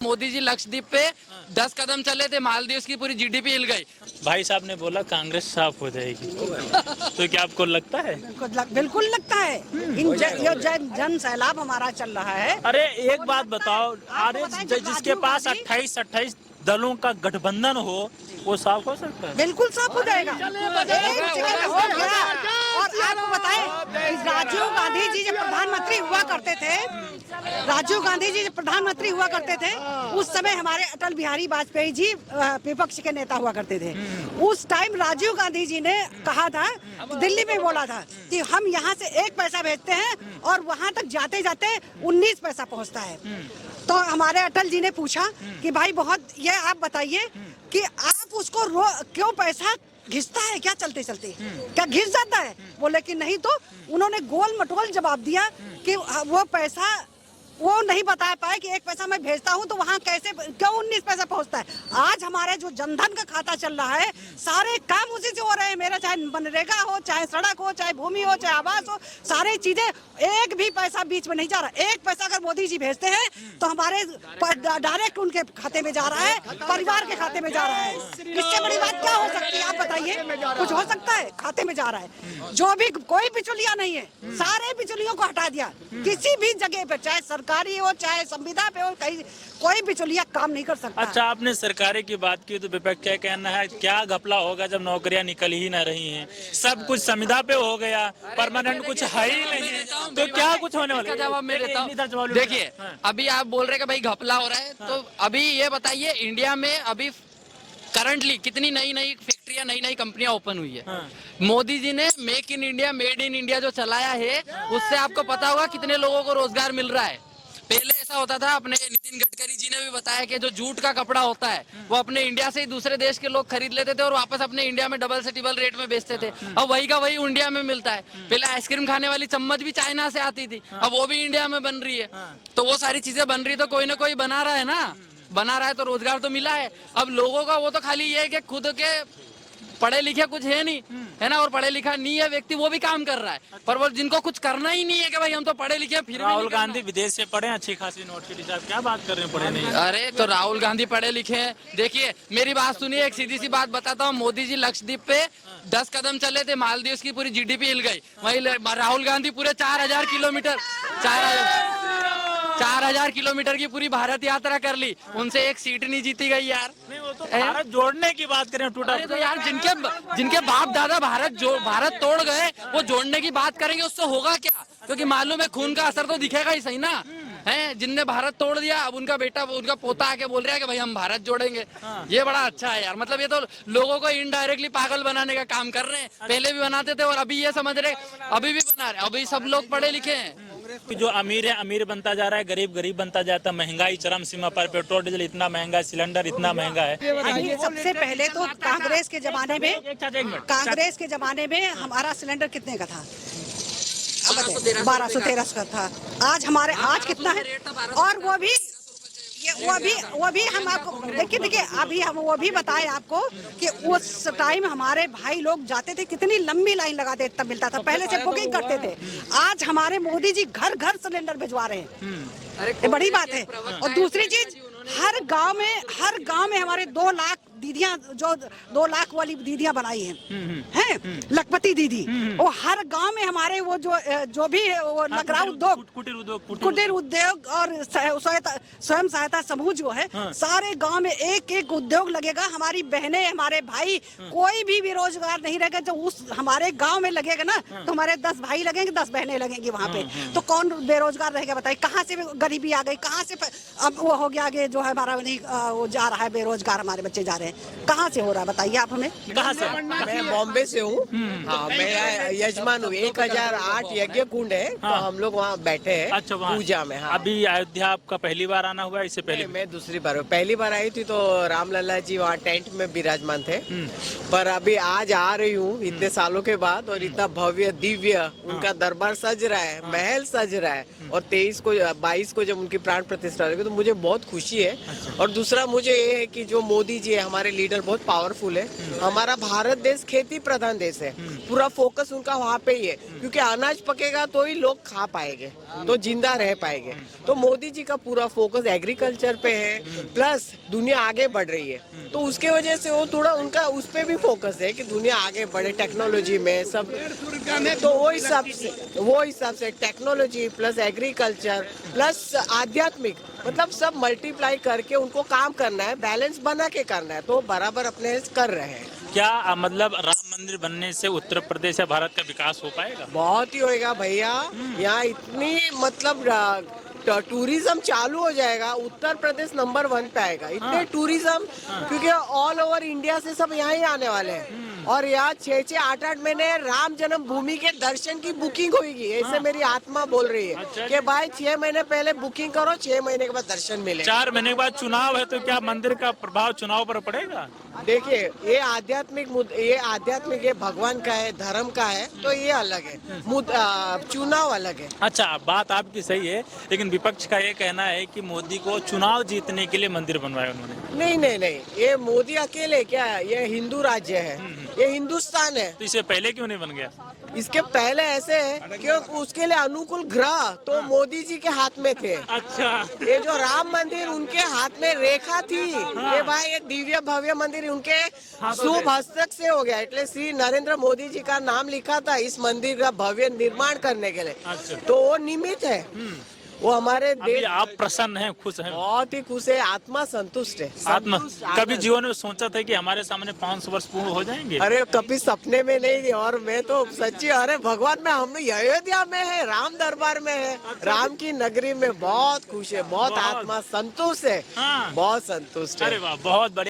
मोदी जी लक्षद्वीप पे 10 कदम चले थे, मालदीव की पूरी जीडीपी हिल गई। भाई साहब ने बोला कांग्रेस साफ हो जाएगी तो क्या आपको लगता है? बिल्कुल लगता है। ये जन सैलाब हमारा चल रहा है। अरे एक बात बताओ, अरे जिसके पास 28 दलों का गठबंधन हो वो साफ हो सकता है? बिल्कुल साफ हो जाएगा। हो गया। और आपको बताएं, राजीव गांधी जी जब प्रधानमंत्री हुआ करते थे, उस समय हमारे अटल बिहारी वाजपेयी जी विपक्ष के नेता हुआ करते थे। उस टाइम राजीव गांधी जी ने कहा था, दिल्ली में बोला था कि हम यहाँ से 1 पैसा भेजते हैं और वहाँ तक जाते जाते 19 पैसा पहुँचता है। तो हमारे अटल जी ने पूछा कि भाई बहुत ये आप बताइए कि आप उसको क्यों पैसा घिसता है क्या चलते चलते, क्या घिस जाता है? बोले कि नहीं। तो उन्होंने गोल मटोल जवाब दिया कि वो पैसा वो नहीं बता पाए कि 1 पैसा मैं भेजता हूं तो वहां कैसे क्यों 19 पैसा पहुंचता है। आज हमारे जो जनधन का खाता चल रहा है, सारे काम उसी से हो रहे हैं। मेरा चाहे मनरेगा हो, चाहे सड़क हो, चाहे भूमि हो, चाहे आवास हो, सारी चीजें, एक भी पैसा बीच में नहीं जा रहा। 1 पैसा अगर मोदी जी भेजते हैं तो हमारे डायरेक्ट उनके खाते में जा रहा है, परिवार के खाते में जा रहा है। इससे बड़ी बात क्या हो सकती है? आप बताइए, कुछ हो सकता है? खाते में जा रहा है। जो भी कोई बिचौलिया नहीं है, सारे बिचौलियों को हटा दिया। किसी भी जगह पे, चाहे सरकारी हो चाहे संविदा पे हो, कहीं कोई बिचौलिया काम नहीं कर सकता। अच्छा, आपने सरकारी की बात की तो विपक्ष क्या कहना है, क्या घपला होगा जब नौकरियां निकल ही ना रही हैं, सब कुछ संविदा पे हो गया, परमानेंट कुछ है ही नहीं, तो क्या कुछ होने वाला? जवाब मैं देता हूँ। देखिए, अभी आप बोल रहे हैं कि भाई घपला हो रहा है, तो अभी ये बताइए इंडिया में अभी करंटली कितनी नई नई फैक्ट्रियां, नई नई कंपनियां ओपन हुई है। मोदी जी ने make in India, made in India जो चलाया है, उससे आपको पता होगा कितने लोगों को रोजगार मिल रहा है। पहले ऐसा होता था, अपने नितिन गडकरी जी ने भी बताया कि जो जूट का कपड़ा होता है वो अपने इंडिया से ही दूसरे देश के लोग खरीद लेते थे और वापस अपने इंडिया में डबल से ट्रिपल रेट में बेचते थे। अब वही का वही इंडिया में मिलता है। पहले आइसक्रीम खाने वाली चम्मच भी चाइना से आती थी, अब वो भी इंडिया में बन रही है। तो वो सारी चीजें बन रही, तो कोई ना कोई बना रहा है ना, बना रहा है तो रोजगार तो मिला है। अब लोगों का वो तो खाली ये है कि खुद के पढ़े लिखे कुछ है नहीं, है ना, और पढ़े लिखा नहीं है व्यक्ति, वो भी काम कर रहा है। पर वो जिनको कुछ करना ही नहीं है कि भाई हम तो पढ़े लिखे हैं, फिर राहुल गांधी विदेश से पढ़े, अच्छी खासी यूनिवर्सिटी, साहब क्या बात कर रहे हैं, पढ़े नहीं? अरे तो राहुल गांधी पढ़े लिखे हैं। देखिए मेरी बात सुनिए, एक सीधी सी बात बताता हूँ। मोदी जी लक्षद्वीप पे 10 कदम चले थे, मालदीव की पूरी जीडीपी हिल गई। वही राहुल गांधी पूरे 4000 किलोमीटर 4000 किलोमीटर की पूरी भारत यात्रा कर ली, उनसे एक सीट नहीं जीती गई यार। नहीं, वो तो भारत जोड़ने की बात करें, टूटा तो यार जिनके बाप दादा भारत तोड़ गए, वो जोड़ने की बात करेंगे, उससे होगा क्या? क्योंकि मालूम है खून का असर तो दिखेगा ही सही ना, है। जिनने भारत तोड़ दिया, अब उनका बेटा, उनका पोता आके बोल रहा है कि भाई हम भारत जोड़ेंगे। ये बड़ा अच्छा है यार। मतलब ये तो लोगों को इनडायरेक्टली पागल बनाने का काम कर रहे हैं। पहले भी बनाते थे और अभी ये समझ रहे, अभी भी बना रहे। अभी सब लोग पढ़े लिखे हैं। जो अमीर है अमीर बनता जा रहा है, गरीब गरीब बनता जाता है, महंगाई चरम सीमा पर, पेट्रोल डीजल इतना महंगा है, सिलेंडर इतना महंगा है। सबसे पहले तो कांग्रेस के जमाने में हमारा सिलेंडर कितने का था? 1200-1300 का था। आज कितना है? और वो भी हम आपको देखिए अभी हम वो भी बताएं आपको कि उस टाइम हमारे भाई लोग जाते थे, कितनी लंबी लाइन लगाते तब मिलता था। पहले से बुकिंग करते थे। आज हमारे मोदी जी घर घर सिलेंडर भिजवा रहे हैं, ये बड़ी बात है। और दूसरी चीज, हर गांव में हमारे 2 लाख दीदियां, जो 2 लाख वाली दीदियां बनाई हैं, लखपति दीदी, वो हर गांव में हमारे वो जो भी वो लग रहा उद्योग, कुटीर उद्योग और स्वयं सहायता समूह जो है, सारे गांव में एक एक उद्योग लगेगा। हमारी बहनें, हमारे भाई, कोई भी बेरोजगार नहीं रहेगा। जब उस हमारे गांव में लगेगा ना, तो हमारे 10 भाई लगेंगे, 10 बहनें लगेंगी वहाँ पे, तो कौन बेरोजगार रहेगा बताइए? कहाँ से गरीबी आ गई, कहाँ से अब वो हो गया आगे जो है हमारा नहीं, वो जा रहा है बेरोजगार, हमारे बच्चे जा रहे हैं। कहाँ से हो रहा है बताइए आप हमें? कहाँ से? मैं बॉम्बे से हूँ। हाँ, मैं यजमान हूँ। 1008 यज्ञ कुंड है, तो हम लोग वहाँ बैठे हैं। अच्छा, पूजा में। हाँ। अभी अयोध्या आपका पहली बार आना हुआ, इससे पहले? मैं दूसरी बार हूँ। पहली बार आई थी तो रामलला जी वहाँ टेंट में विराजमान थे, पर अभी आज आ रही हूँ इतने सालों के बाद, और इतना भव्य दिव्य उनका दरबार सज रहा है, महल सज रहा है। और 22 को जब उनकी प्राण प्रतिष्ठा होगी तो मुझे बहुत खुशी है। और दूसरा मुझे ये है कि जो मोदी जी है हमारे लीडर बहुत पावरफुल है। हमारा भारत देश खेती प्रधान देश है, पूरा फोकस उनका वहाँ पे ही है, क्योंकि अनाज पकेगा तो ही लोग खा पाएंगे, तो जिंदा रह पाएंगे। तो मोदी जी का पूरा फोकस एग्रीकल्चर पे है, प्लस दुनिया आगे बढ़ रही है, तो उसके वजह से वो थोड़ा उनका उस पे भी फोकस है कि दुनिया आगे बढ़े टेक्नोलॉजी में सब। तो वो हिसाब से टेक्नोलॉजी प्लस एग्रीकल्चर प्लस आध्यात्मिक, मतलब सब मल्टीप्लाई करके उनको काम करना है, बैलेंस बना के करना है, तो बराबर अपने कर रहे हैं। क्या मतलब राम मंदिर बनने से उत्तर प्रदेश या भारत का विकास हो पाएगा? बहुत ही होएगा भैया, यहाँ इतनी मतलब टूरिज्म चालू हो जाएगा, उत्तर प्रदेश नंबर 1 पे आएगा। इतने टूरिज्म, क्योंकि ऑल ओवर इंडिया से सब यहाँ ही आने वाले हैं, और यहाँ 6-6, 8-8 महीने राम जन्म भूमि के दर्शन की बुकिंग होगी। ऐसे मेरी आत्मा बोल रही है कि भाई 6 महीने पहले बुकिंग करो, 6 महीने के बाद दर्शन मिले। 4 महीने के बाद चुनाव है, तो क्या मंदिर का प्रभाव चुनाव पर पड़ेगा? देखिए ये आध्यात्मिक ये भगवान का है, धर्म का है, तो ये अलग है, चुनाव अलग है। अच्छा, बात आपकी सही है, लेकिन विपक्ष का ये कहना है कि मोदी को चुनाव जीतने के लिए मंदिर बनवाया उन्होंने। नहीं, ये मोदी अकेले क्या है, ये हिंदू राज्य है, ये हिंदुस्तान है। तो इससे पहले क्यों नहीं बन गया? इसके पहले ऐसे है कि उसके लिए अनुकूल ग्रह तो मोदी जी के हाथ में थे। अच्छा, ये जो राम मंदिर उनके हाथ में रेखा थी, ये भाई ये दिव्य भव्य मंदिर उनके शुभ हस्तक से हो गया, इसलिए श्री नरेंद्र मोदी जी का नाम लिखा था इस मंदिर का भव्य निर्माण करने के लिए। अच्छा। तो वो निमित्त है, वो हमारे अभी देश। आप प्रसन्न हैं, खुश हैं? बहुत ही खुश है, आत्मा संतुष्ट है। आत्मा संतुष्ट, कभी आनंद। जीवन में सोचा था कि हमारे सामने 500 वर्ष पूर्ण हो जाएंगे? अरे कभी सपने में नहीं, और मैं तो सच्ची, अरे भगवान में, हम अयोध्या में है, राम दरबार में है, राम की नगरी में बहुत खुश है, बहुत आत्मा संतुष्ट है, हाँ। बहुत संतुष्ट है। अरे वाह, बहुत बढ़िया।